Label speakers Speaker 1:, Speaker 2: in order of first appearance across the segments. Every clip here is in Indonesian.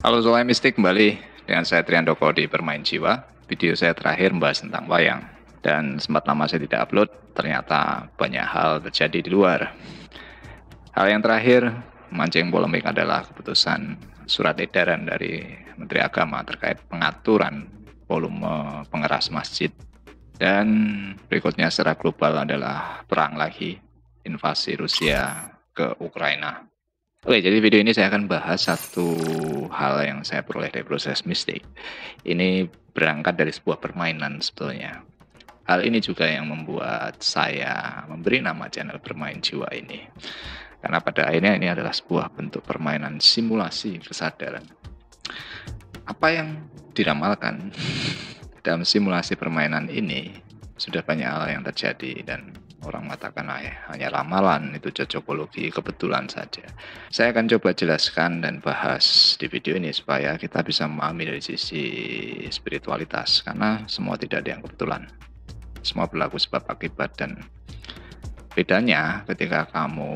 Speaker 1: Halo Soalnya Mistik, kembali dengan saya Triandoko di Bermain Jiwa. Video saya terakhir membahas tentang wayang. Dan sempat lama saya tidak upload, ternyata banyak hal terjadi di luar. Hal yang terakhir, memancing polemik adalah keputusan surat edaran dari Menteri Agama terkait pengaturan volume pengeras masjid. Dan berikutnya secara global adalah perang lagi, invasi Rusia ke Ukraina. Oke, jadi video ini saya akan bahas satu hal yang saya peroleh dari proses mistik. Ini berangkat dari sebuah permainan sebetulnya. Hal ini juga yang membuat saya memberi nama channel Bermain Jiwa ini. Karena pada akhirnya ini adalah sebuah bentuk permainan simulasi kesadaran. Apa yang diramalkan dalam simulasi permainan ini sudah banyak hal yang terjadi dan orang mengatakan hanya ramalan, itu cocokologi, kebetulan saja. Saya akan coba jelaskan dan bahas di video ini supaya kita bisa memahami dari sisi spiritualitas, karena semua tidak ada yang kebetulan. Semua berlaku sebab akibat, dan bedanya ketika kamu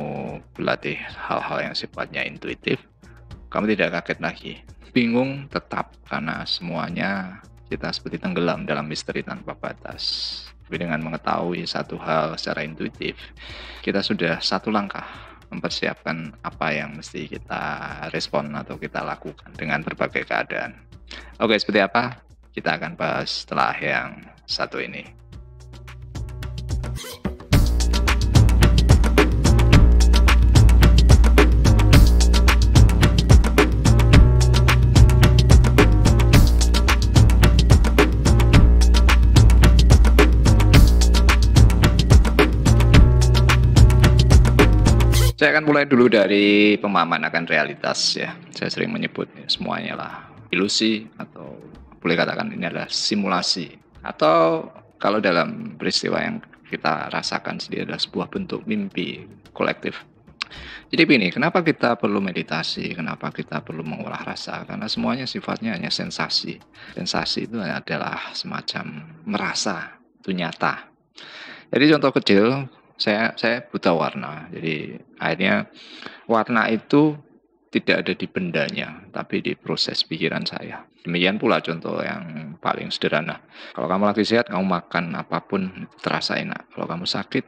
Speaker 1: berlatih hal-hal yang sifatnya intuitif, kamu tidak kaget lagi. Bingung tetap, karena semuanya kita seperti tenggelam dalam misteri tanpa batas. Tapi dengan mengetahui satu hal secara intuitif, kita sudah satu langkah mempersiapkan apa yang mesti kita respon atau kita lakukan dengan berbagai keadaan. Oke, seperti apa? Kita akan bahas setelah yang satu ini. Saya akan mulai dulu dari pemahaman akan realitas ya. Saya sering menyebut semuanya lah ilusi, atau boleh katakan ini adalah simulasi. Atau kalau dalam peristiwa yang kita rasakan sendiri adalah sebuah bentuk mimpi kolektif. Jadi begini, kenapa kita perlu meditasi? Kenapa kita perlu mengolah rasa? Karena semuanya sifatnya hanya sensasi. Sensasi itu adalah semacam merasa, itu nyata. Jadi contoh kecil, saya buta warna. Jadi akhirnya warna itu tidak ada di bendanya, tapi di proses pikiran saya. Demikian pula contoh yang paling sederhana. Kalau kamu lagi sehat, kamu makan apapun itu terasa enak. Kalau kamu sakit,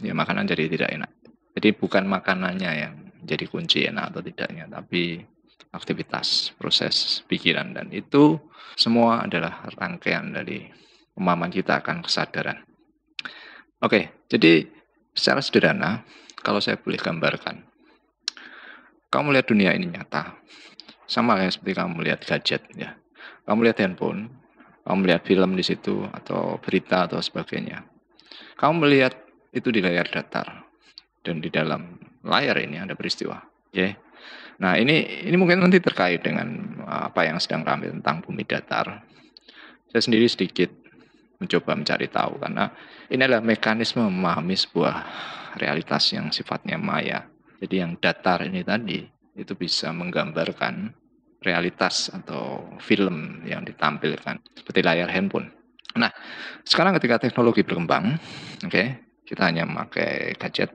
Speaker 1: ya makanan jadi tidak enak. Jadi bukan makanannya yang jadi kunci enak atau tidaknya, tapi aktivitas, proses pikiran. Dan itu semua adalah rangkaian dari pemahaman kita akan kesadaran. Oke, jadi secara sederhana, kalau saya boleh gambarkan, kamu lihat dunia ini nyata, sama ya seperti kamu melihat gadget ya. Kamu lihat handphone, kamu melihat film di situ atau berita atau sebagainya. Kamu melihat itu di layar datar, dan di dalam layar ini ada peristiwa. Ya. Nah ini mungkin nanti terkait dengan apa yang sedang ramai tentang bumi datar. Saya sendiri sedikit mencoba mencari tahu, karena ini adalah mekanisme memahami sebuah realitas yang sifatnya maya. Jadi yang datar ini tadi itu bisa menggambarkan realitas atau film yang ditampilkan seperti layar handphone. Nah, sekarang ketika teknologi berkembang, kita hanya memakai gadget,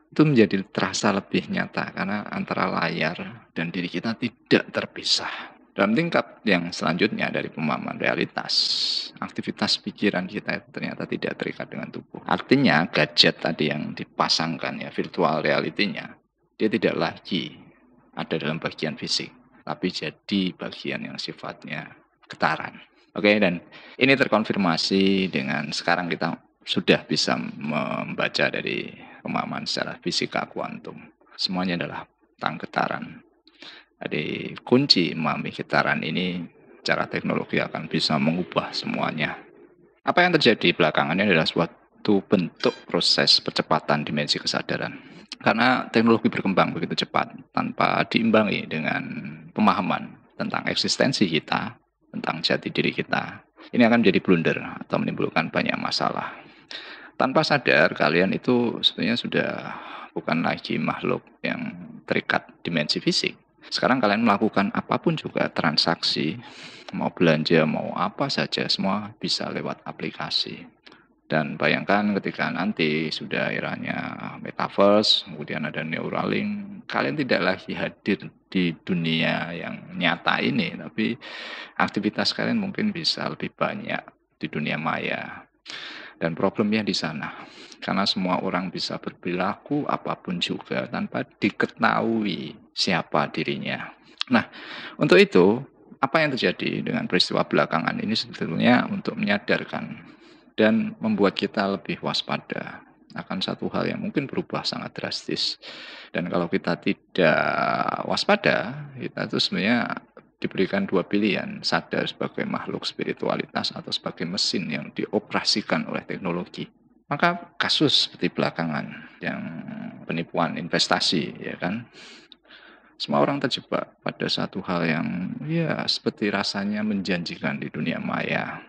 Speaker 1: itu menjadi terasa lebih nyata karena antara layar dan diri kita tidak terpisah. Dalam tingkat yang selanjutnya dari pemahaman realitas, aktivitas pikiran kita itu ternyata tidak terikat dengan tubuh. Artinya gadget tadi yang dipasangkan ya, virtual reality-nya, dia tidak lagi ada dalam bagian fisik, tapi jadi bagian yang sifatnya getaran. Oke, dan ini terkonfirmasi dengan sekarang kita sudah bisa membaca dari pemahaman secara fisika kuantum. Semuanya adalah tentang getaran. Jadi kunci memahami getaran ini secara teknologi akan bisa mengubah semuanya. Apa yang terjadi belakangan ini adalah suatu bentuk proses percepatan dimensi kesadaran. Karena teknologi berkembang begitu cepat tanpa diimbangi dengan pemahaman tentang eksistensi kita, tentang jati diri kita. Ini akan menjadi blunder atau menimbulkan banyak masalah. Tanpa sadar kalian itu sebenarnya sudah bukan lagi makhluk yang terikat dimensi fisik. Sekarang kalian melakukan apapun juga transaksi, mau belanja, mau apa saja, semua bisa lewat aplikasi. Dan bayangkan ketika nanti sudah eranya metaverse, kemudian ada Neuralink, kalian tidak lagi hadir di dunia yang nyata ini, tapi aktivitas kalian mungkin bisa lebih banyak di dunia maya. Dan problemnya di sana, karena semua orang bisa berperilaku apapun juga tanpa diketahui siapa dirinya. Nah, untuk itu, apa yang terjadi dengan peristiwa belakangan ini sebetulnya untuk menyadarkan dan membuat kita lebih waspada akan satu hal yang mungkin berubah sangat drastis. Dan kalau kita tidak waspada, kita itu sebenarnya diberikan dua pilihan, sadar sebagai makhluk spiritualitas atau sebagai mesin yang dioperasikan oleh teknologi. Maka kasus seperti belakangan yang penipuan investasi, ya kan, semua orang terjebak pada satu hal yang ya seperti rasanya menjanjikan di dunia maya,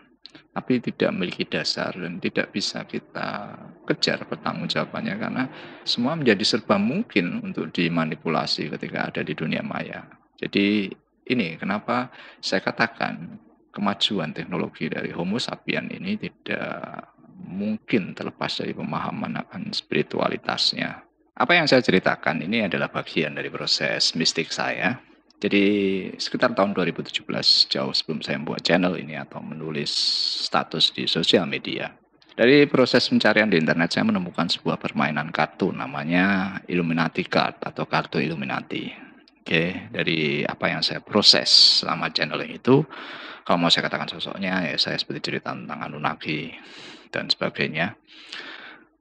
Speaker 1: tapi tidak memiliki dasar dan tidak bisa kita kejar pertanggungjawabannya karena semua menjadi serba mungkin untuk dimanipulasi ketika ada di dunia maya. Jadi ini kenapa saya katakan kemajuan teknologi dari Homo sapiens ini tidak mungkin terlepas dari pemahaman akan spiritualitasnya. Apa yang saya ceritakan ini adalah bagian dari proses mistik saya. Jadi sekitar tahun 2017, jauh sebelum saya membuat channel ini atau menulis status di sosial media. Dari proses pencarian di internet, saya menemukan sebuah permainan kartu namanya Illuminati Card atau kartu Illuminati. Oke, dari apa yang saya proses selama channeling itu, kalau mau saya katakan sosoknya, ya saya seperti cerita tentang Anunnaki dan sebagainya.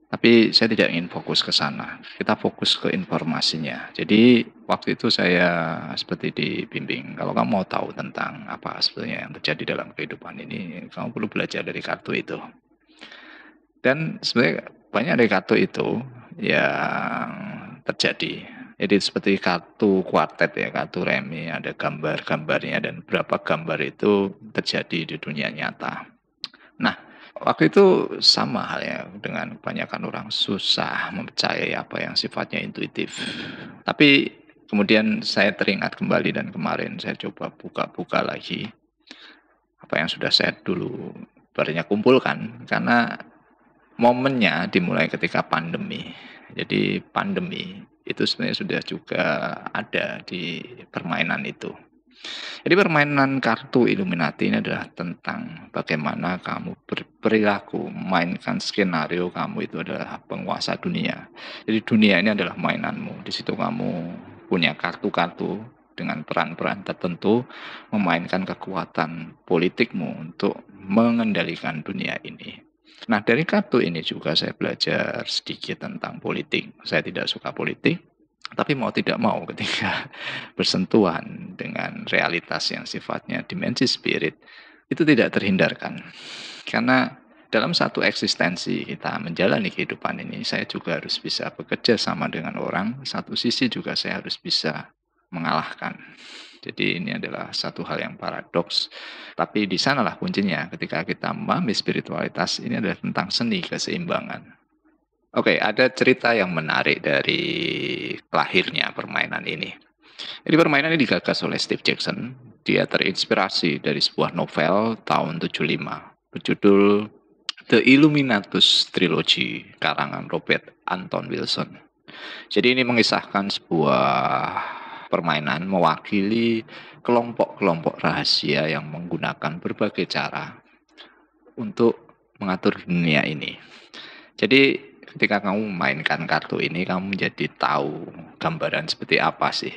Speaker 1: Tapi saya tidak ingin fokus ke sana. Kita fokus ke informasinya. Jadi waktu itu saya seperti dibimbing. Kalau kamu mau tahu tentang apa sebenarnya yang terjadi dalam kehidupan ini, kamu perlu belajar dari kartu itu. Dan sebenarnya banyak dari kartu itu yang terjadi. Jadi seperti kartu kuartet ya, kartu remi, ada gambar-gambarnya dan beberapa gambar itu terjadi di dunia nyata. Nah, waktu itu sama halnya dengan kebanyakan orang susah mempercayai apa yang sifatnya intuitif. Tapi kemudian saya teringat kembali dan kemarin saya coba buka-buka lagi apa yang sudah saya dulu banyak kumpulkan karena momennya dimulai ketika pandemi. Jadi pandemi itu sebenarnya sudah juga ada di permainan itu. Jadi permainan kartu Illuminati ini adalah tentang bagaimana kamu berperilaku, mainkan skenario kamu itu adalah penguasa dunia. Jadi dunia ini adalah mainanmu. Di situ kamu punya kartu-kartu dengan peran-peran tertentu memainkan kekuatan politikmu untuk mengendalikan dunia ini. Nah, dari kartu ini juga saya belajar sedikit tentang politik. Saya tidak suka politik, tapi mau tidak mau ketika bersentuhan dengan realitas yang sifatnya dimensi spirit, itu tidak terhindarkan. Karena dalam satu eksistensi kita menjalani kehidupan ini, saya juga harus bisa bekerja sama dengan orang. Satu sisi juga saya harus bisa mengalahkan. Jadi ini adalah satu hal yang paradoks. Tapi di sanalah kuncinya ketika kita memahami spiritualitas, ini adalah tentang seni keseimbangan. Oke, ada cerita yang menarik dari lahirnya permainan ini. Jadi permainan ini digagas oleh Steve Jackson. Dia terinspirasi dari sebuah novel tahun 75 berjudul The Illuminatus Trilogy karangan Robert Anton Wilson. Jadi ini mengisahkan sebuah permainan mewakili kelompok-kelompok rahasia yang menggunakan berbagai cara untuk mengatur dunia ini. Jadi ketika kamu memainkan kartu ini, kamu menjadi tahu gambaran seperti apa sih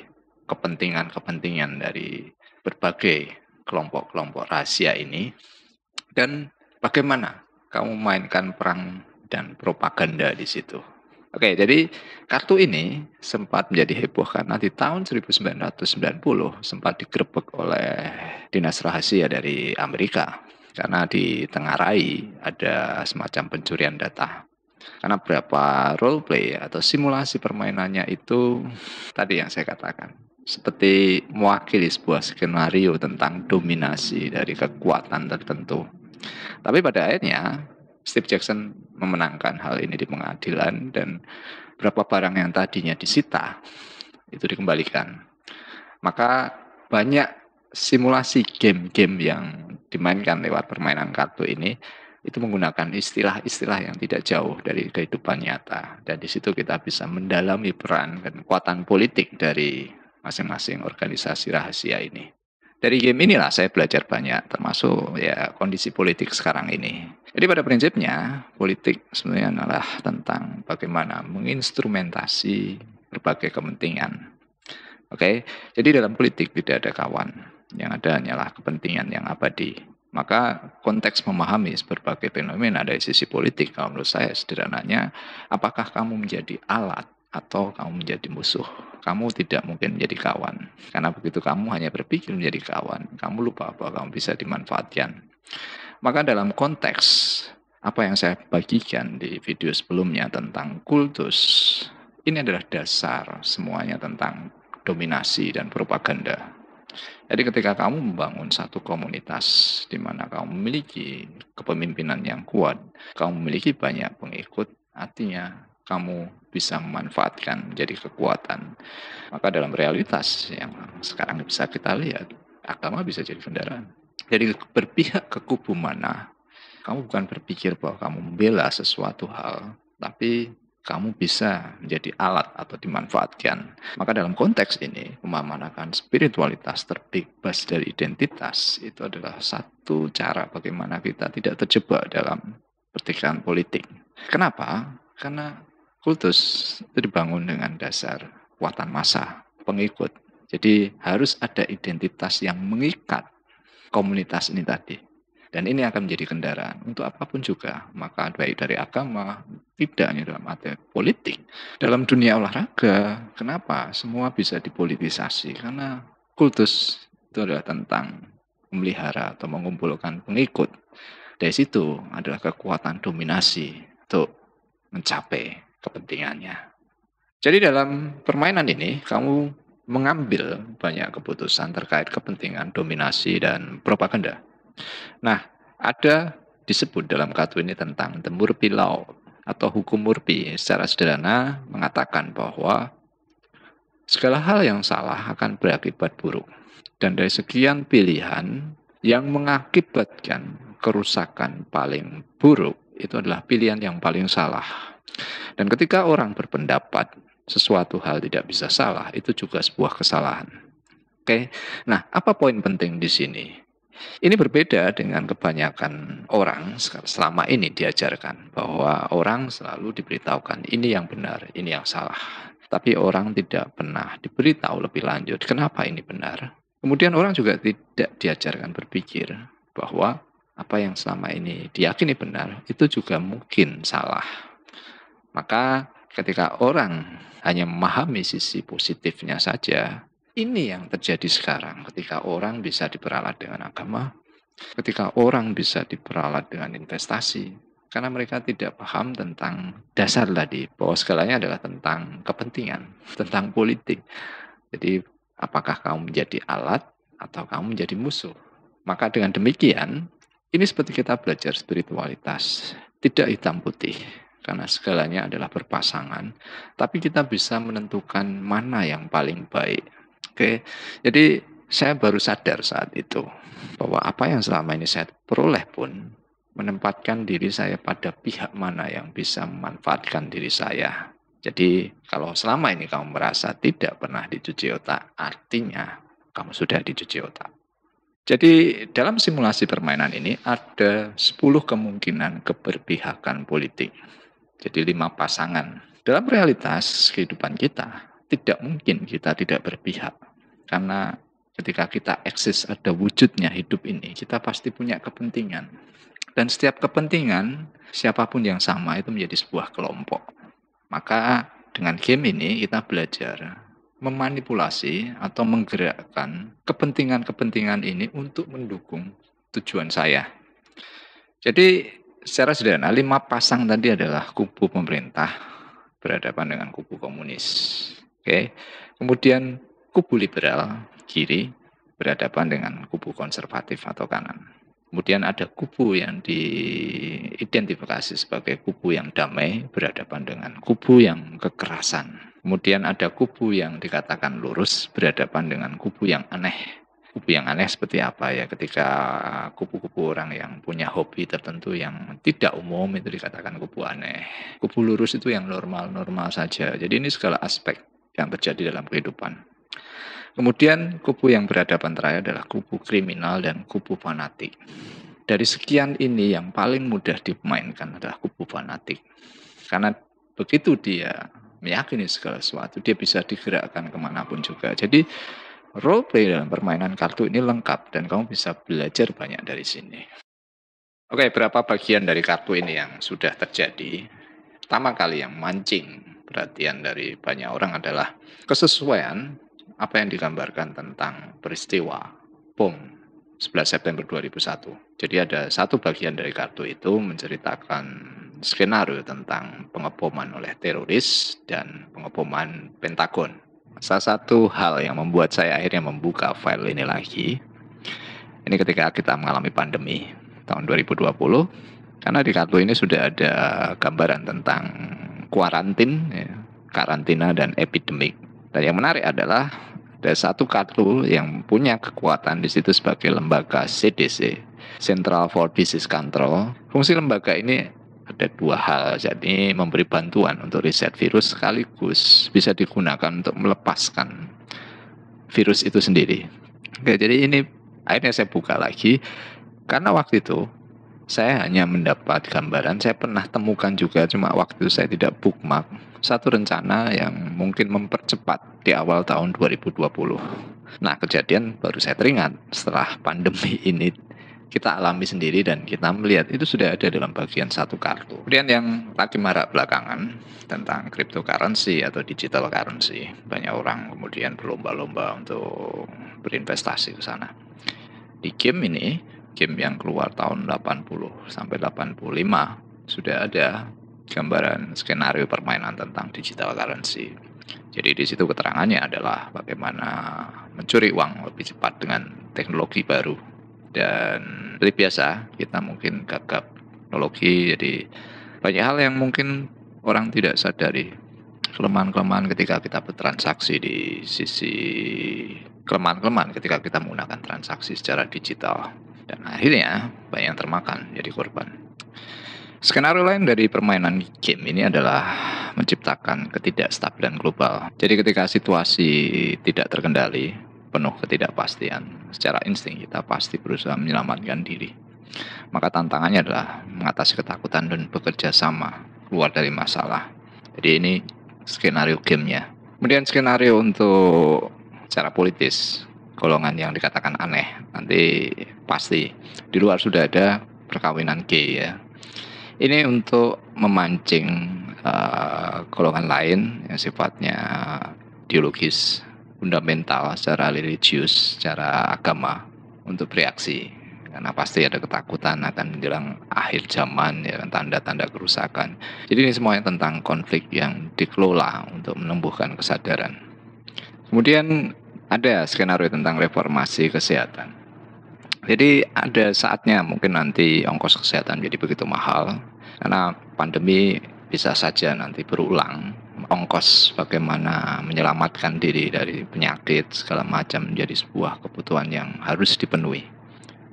Speaker 1: kepentingan-kepentingan dari berbagai kelompok-kelompok rahasia ini dan bagaimana kamu memainkan perang dan propaganda di situ. Oke, jadi kartu ini sempat menjadi heboh karena di tahun 1990 sempat digerebek oleh dinas rahasia dari Amerika karena ditengarai ada semacam pencurian data. Karena beberapa role play atau simulasi permainannya itu tadi yang saya katakan seperti mewakili sebuah skenario tentang dominasi dari kekuatan tertentu. Tapi pada akhirnya Steve Jackson memenangkan hal ini di pengadilan dan beberapa barang yang tadinya disita itu dikembalikan. Maka banyak simulasi game-game yang dimainkan lewat permainan kartu ini itu menggunakan istilah-istilah yang tidak jauh dari kehidupan nyata. Dan di situ kita bisa mendalami peran dan kekuatan politik dari masing-masing organisasi rahasia ini. Dari game inilah saya belajar banyak, termasuk ya kondisi politik sekarang ini. Jadi pada prinsipnya, politik sebenarnya adalah tentang bagaimana menginstrumentasi berbagai kepentingan. Oke, jadi dalam politik tidak ada kawan, yang ada hanyalah kepentingan yang abadi. Maka konteks memahami berbagai fenomena dari sisi politik, kalau menurut saya sederhananya, apakah kamu menjadi alat atau kamu menjadi musuh? Kamu tidak mungkin menjadi kawan. Karena begitu kamu hanya berpikir menjadi kawan, kamu lupa bahwa kamu bisa dimanfaatkan. Maka dalam konteks apa yang saya bagikan di video sebelumnya tentang kultus, ini adalah dasar semuanya tentang dominasi dan propaganda. Jadi ketika kamu membangun satu komunitas di mana kamu memiliki kepemimpinan yang kuat, kamu memiliki banyak pengikut, artinya kamu bisa memanfaatkan menjadi kekuatan. Maka dalam realitas yang sekarang bisa kita lihat, agama bisa jadi kendaraan. Jadi berpihak ke kubu mana, kamu bukan berpikir bahwa kamu membela sesuatu hal, tapi kamu bisa menjadi alat atau dimanfaatkan. Maka dalam konteks ini, pemahaman akan spiritualitas terbebas dari identitas itu adalah satu cara bagaimana kita tidak terjebak dalam pertikaian politik. Kenapa? Karena kultus itu dibangun dengan dasar kekuatan massa, pengikut. Jadi harus ada identitas yang mengikat komunitas ini tadi. Dan ini akan menjadi kendaraan untuk apapun juga. Maka baik dari agama, tidak hanya dalam arti politik. Dalam dunia olahraga, kenapa semua bisa dipolitisasi? Karena kultus itu adalah tentang memelihara atau mengumpulkan pengikut. Dari situ adalah kekuatan dominasi untuk mencapai kepentingannya. Jadi dalam permainan ini, kamu mengambil banyak keputusan terkait kepentingan dominasi dan propaganda. Nah, ada disebut dalam kartu ini tentang the Murphy Law atau hukum Murphy. Secara sederhana mengatakan bahwa segala hal yang salah akan berakibat buruk. Dan dari sekian pilihan yang mengakibatkan kerusakan paling buruk, itu adalah pilihan yang paling salah. Dan ketika orang berpendapat sesuatu hal tidak bisa salah, itu juga sebuah kesalahan. Oke. Nah, apa poin penting di sini? Ini berbeda dengan kebanyakan orang selama ini diajarkan bahwa orang selalu diberitahukan ini yang benar, ini yang salah. Tapi orang tidak pernah diberitahu lebih lanjut kenapa ini benar. Kemudian orang juga tidak diajarkan berpikir bahwa apa yang selama ini diyakini benar itu juga mungkin salah. Maka ketika orang hanya memahami sisi positifnya saja, ini yang terjadi sekarang ketika orang bisa diperalat dengan agama, ketika orang bisa diperalat dengan investasi, karena mereka tidak paham tentang dasar tadi, bahwa segalanya adalah tentang kepentingan, tentang politik. Jadi apakah kamu menjadi alat atau kamu menjadi musuh? Maka dengan demikian, ini seperti kita belajar spiritualitas, tidak hitam putih. Karena segalanya adalah berpasangan, tapi kita bisa menentukan mana yang paling baik. Oke, jadi saya baru sadar saat itu bahwa apa yang selama ini saya peroleh pun menempatkan diri saya pada pihak mana yang bisa memanfaatkan diri saya. Jadi kalau selama ini kamu merasa tidak pernah dicuci otak, artinya kamu sudah dicuci otak. Jadi dalam simulasi permainan ini ada 10 kemungkinan keberpihakan politik. Jadi 5 pasangan. Dalam realitas kehidupan kita, tidak mungkin kita tidak berpihak. Karena ketika kita eksis ada wujudnya hidup ini, kita pasti punya kepentingan. Dan setiap kepentingan, siapapun yang sama itu menjadi sebuah kelompok. Maka dengan game ini kita belajar memanipulasi atau menggerakkan kepentingan-kepentingan ini untuk mendukung tujuan saya. Jadi secara sederhana, 5 pasang tadi adalah kubu pemerintah berhadapan dengan kubu komunis. Oke. Kemudian kubu liberal kiri berhadapan dengan kubu konservatif atau kanan. Kemudian ada kubu yang diidentifikasi sebagai kubu yang damai berhadapan dengan kubu yang kekerasan. Kemudian ada kubu yang dikatakan lurus berhadapan dengan kubu yang aneh. kubu yang aneh seperti apa ya, ketika kubu-kubu orang yang punya hobi tertentu yang tidak umum itu dikatakan kubu aneh. Kubu lurus itu yang normal-normal saja. Jadi ini segala aspek yang terjadi dalam kehidupan. Kemudian kubu yang berhadapan terakhir adalah kubu kriminal dan kubu fanatik. Dari sekian ini yang paling mudah dimainkan adalah kubu fanatik. Karena begitu dia meyakini segala sesuatu, dia bisa digerakkan kemanapun juga. Jadi role play dalam permainan kartu ini lengkap dan kamu bisa belajar banyak dari sini. Oke, berapa bagian dari kartu ini yang sudah terjadi? Pertama kali yang mancing perhatian dari banyak orang adalah kesesuaian apa yang digambarkan tentang peristiwa bom 11 September 2001. Jadi ada satu bagian dari kartu itu menceritakan skenario tentang pengeboman oleh teroris dan pengeboman Pentagon. Salah satu hal yang membuat saya akhirnya membuka file ini lagi, ini ketika kita mengalami pandemi tahun 2020, karena di kartu ini sudah ada gambaran tentang kuarantin, ya, karantina dan epidemik. Dan yang menarik adalah ada satu kartu yang punya kekuatan di situ sebagai lembaga CDC, Central for Disease Control. Fungsi lembaga ini ada dua hal, jadi memberi bantuan untuk riset virus sekaligus bisa digunakan untuk melepaskan virus itu sendiri. Oke, jadi ini akhirnya saya buka lagi karena waktu itu saya hanya mendapat gambaran, saya pernah temukan juga cuma waktu itu saya tidak bookmark satu rencana yang mungkin mempercepat di awal tahun 2020. Nah, kejadian baru saya teringat setelah pandemi ini kita alami sendiri dan kita melihat itu sudah ada dalam bagian satu kartu. Kemudian yang lagi marak belakangan tentang cryptocurrency atau digital currency. Banyak orang kemudian berlomba-lomba untuk berinvestasi ke sana. Di game ini, game yang keluar tahun 80 sampai 85, sudah ada gambaran skenario permainan tentang digital currency. Jadi di situ keterangannya adalah bagaimana mencuri uang lebih cepat dengan teknologi baru. Dan seperti biasa kita mungkin gagap teknologi, jadi banyak hal yang mungkin orang tidak sadari. Kelemahan-kelemahan ketika kita bertransaksi di sisi kelemahan-kelemahan ketika kita menggunakan transaksi secara digital. Dan akhirnya banyak yang termakan jadi korban. Skenario lain dari permainan game ini adalah menciptakan ketidakstabilan global. Jadi ketika situasi tidak terkendali, penuh ketidakpastian, secara insting kita pasti berusaha menyelamatkan diri. Maka tantangannya adalah mengatasi ketakutan dan bekerja sama keluar dari masalah. Jadi ini skenario gamenya. Kemudian skenario untuk secara politis, golongan yang dikatakan aneh, nanti pasti di luar sudah ada perkawinan gay ya. Ini untuk memancing golongan lain yang sifatnya ideologis, fundamental, secara religius, secara agama untuk bereaksi. Karena pasti ada ketakutan akan menjelang akhir zaman, ya, tanda-tanda kerusakan. Jadi ini semuanya tentang konflik yang dikelola untuk menumbuhkan kesadaran. Kemudian ada skenario tentang reformasi kesehatan. Jadi ada saatnya mungkin nanti ongkos kesehatan jadi begitu mahal karena pandemi bisa saja nanti berulang. Ongkos bagaimana menyelamatkan diri dari penyakit segala macam menjadi sebuah kebutuhan yang harus dipenuhi.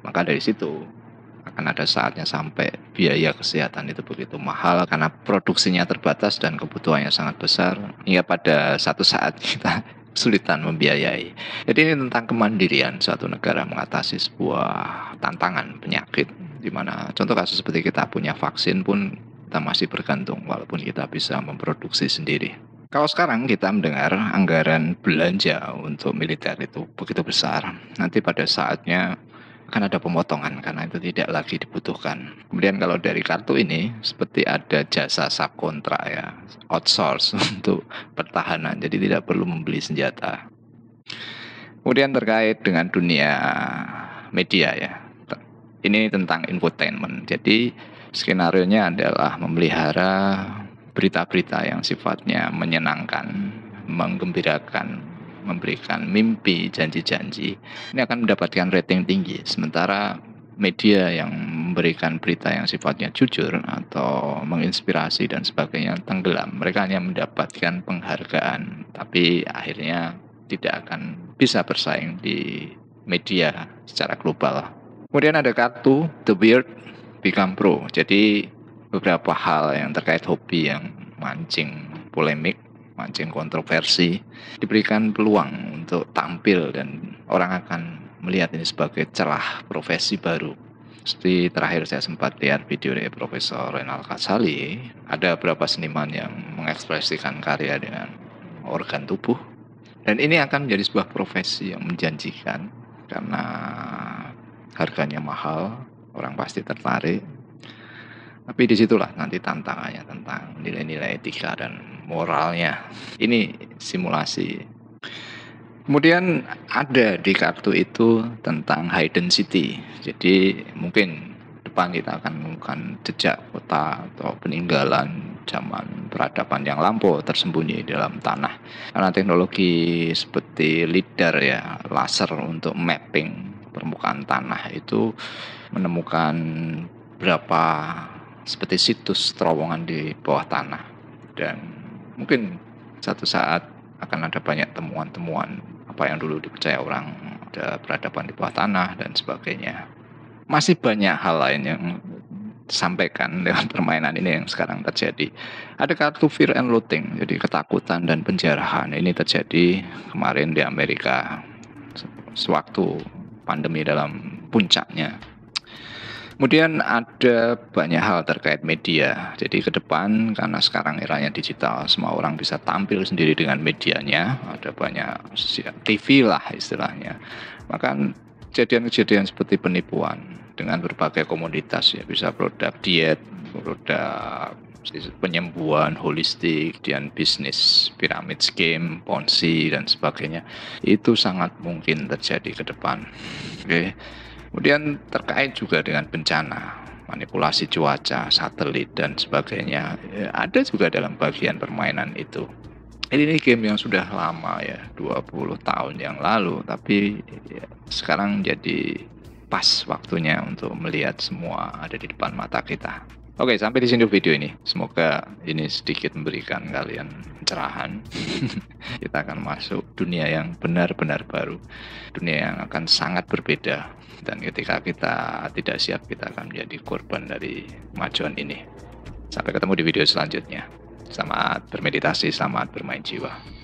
Speaker 1: Maka dari situ akan ada saatnya sampai biaya kesehatan itu begitu mahal karena produksinya terbatas dan kebutuhannya sangat besar hingga pada satu saat kita kesulitan membiayai. Jadi ini tentang kemandirian suatu negara mengatasi sebuah tantangan penyakit, di mana contoh kasus seperti kita punya vaksin pun kita masih bergantung walaupun kita bisa memproduksi sendiri. Kalau sekarang kita mendengar anggaran belanja untuk militer itu begitu besar, nanti pada saatnya akan ada pemotongan karena itu tidak lagi dibutuhkan. Kemudian kalau dari kartu ini seperti ada jasa subkontrak ya, outsource untuk pertahanan, jadi tidak perlu membeli senjata. Kemudian terkait dengan dunia media ya, ini tentang infotainment. Jadi skenarionya adalah memelihara berita-berita yang sifatnya menyenangkan, menggembirakan, memberikan mimpi, janji-janji, ini akan mendapatkan rating tinggi. Sementara media yang memberikan berita yang sifatnya jujur atau menginspirasi dan sebagainya tenggelam. Mereka hanya mendapatkan penghargaan, tapi akhirnya tidak akan bisa bersaing di media secara global. Kemudian ada kartu The Weird Become Pro. Jadi beberapa hal yang terkait hobi yang mancing polemik, mancing kontroversi, diberikan peluang untuk tampil dan orang akan melihat ini sebagai celah profesi baru. Seperti terakhir saya sempat lihat video dari Profesor Renal Kasali, ada beberapa seniman yang mengekspresikan karya dengan organ tubuh. Dan ini akan menjadi sebuah profesi yang menjanjikan karena harganya mahal, orang pasti tertarik. Tapi disitulah nanti tantangannya tentang nilai-nilai etika dan moralnya. Ini simulasi. Kemudian ada di kartu itu tentang high density. Jadi mungkin depan kita akan menemukan jejak kota atau peninggalan zaman peradaban yang lampau tersembunyi dalam tanah. Karena teknologi seperti lidar ya, laser untuk mapping permukaan tanah itu menemukan berapa seperti situs terowongan di bawah tanah. Dan mungkin satu saat akan ada banyak temuan-temuan apa yang dulu dipercaya orang ada peradaban di bawah tanah dan sebagainya. Masih banyak hal lain yang disampaikan lewat permainan ini yang sekarang terjadi. Ada kartu fear and loathing, jadi ketakutan dan penjarahan. Ini terjadi kemarin di Amerika sewaktu pandemi dalam puncaknya. Kemudian ada banyak hal terkait media. Jadi ke depan karena sekarang eranya digital, semua orang bisa tampil sendiri dengan medianya. Ada banyak TV lah istilahnya. Maka kejadian-kejadian seperti penipuan dengan berbagai komoditas ya, bisa produk diet, produk penyembuhan holistik, dan bisnis piramid scheme, ponzi dan sebagainya. Itu sangat mungkin terjadi ke depan. Oke. Kemudian terkait juga dengan bencana, manipulasi cuaca, satelit dan sebagainya, ya, ada juga dalam bagian permainan itu. Ini game yang sudah lama ya, 20 tahun yang lalu, tapi ya, sekarang jadi pas waktunya untuk melihat semua ada di depan mata kita. Oke, sampai di sini video ini. Semoga ini sedikit memberikan kalian pencerahan. Kita akan masuk dunia yang benar-benar baru. Dunia yang akan sangat berbeda. Dan ketika kita tidak siap, kita akan menjadi korban dari kemajuan ini. Sampai ketemu di video selanjutnya. Selamat bermeditasi, selamat bermain jiwa.